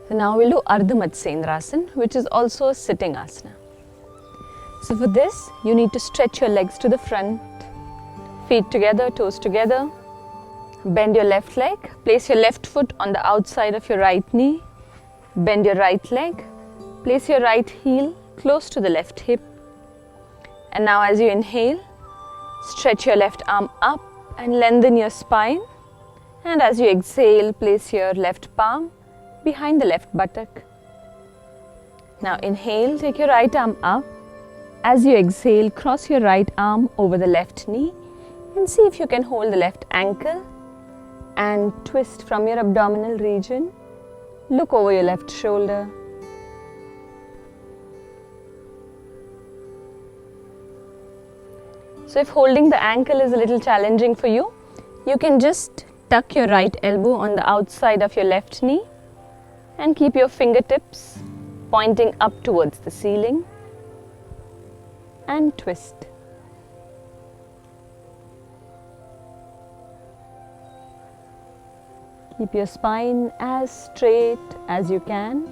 So now we'll do Ardhmatsyendrasana, which is also a sitting asana. So for this, you need to stretch your legs to the front, feet together, toes together. Bend your left leg, place your left foot on the outside of your right knee. Bend your right leg, place your right heel close to the left hip. And now as you inhale, stretch your left arm up and lengthen your spine. And as you exhale, place your left palm behind the left buttock. Now inhale, take your right arm up. As you exhale, cross your right arm over the left knee and see if you can hold the left ankle and twist from your abdominal region. Look over your left shoulder. So if holding the ankle is a little challenging for you, you can just tuck your right elbow on the outside of your left knee and keep your fingertips pointing up towards the ceiling and twist. Keep your spine as straight as you can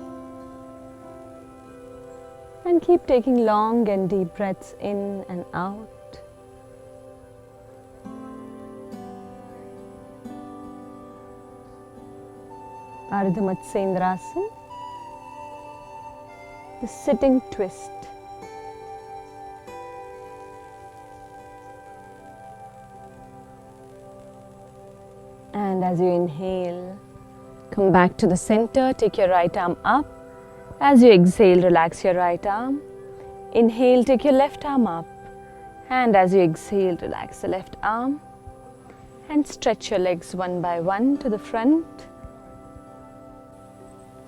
and keep taking long and deep breaths in and out. Ardhmatsyendrasana, the sitting twist. And as you inhale, come back to the center, take your right arm up. As you exhale, relax your right arm. Inhale, take your left arm up. And as you exhale, relax the left arm. And stretch your legs one by one to the front.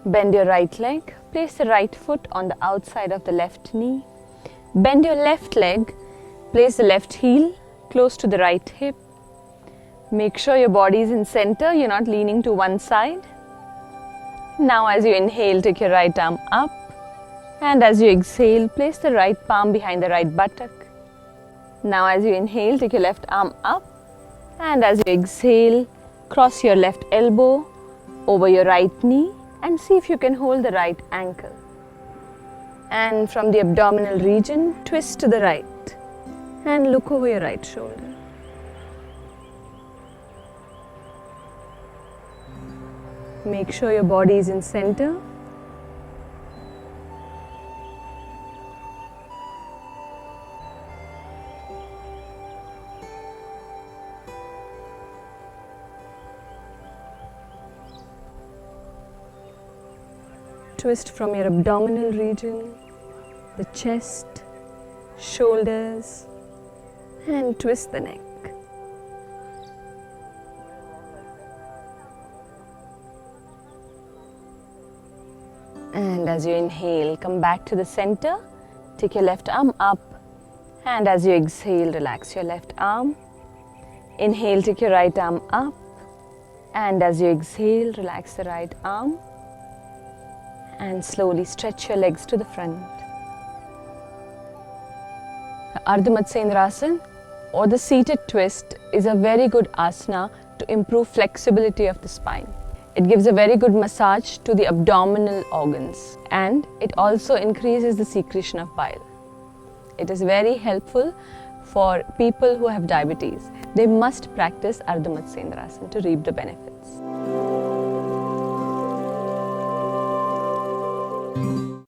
Bend your right leg, place the right foot on the outside of the left knee. Bend your left leg, place the left heel close to the right hip. Make sure your body is in center, you're not leaning to one side. Now as you inhale, take your right arm up. And as you exhale, place the right palm behind the right buttock. Now as you inhale, take your left arm up. And as you exhale, cross your left elbow over your right knee and see if you can hold the right ankle. And from the abdominal region, twist to the right and look over your right shoulder. Make sure your body is in center. Twist from your abdominal region, the chest, shoulders, and twist the neck. And as you inhale, come back to the center, take your left arm up, and as you exhale, relax your left arm. Inhale, take your right arm up, and as you exhale, relax the right arm. And slowly stretch your legs to the front. Ardhmatsyendrasana or the seated twist is a very good asana to improve flexibility of the spine. It gives a very good massage to the abdominal organs and it also increases the secretion of bile. It is very helpful for people who have diabetes. They must practice Ardhmatsyendrasana to reap the benefits.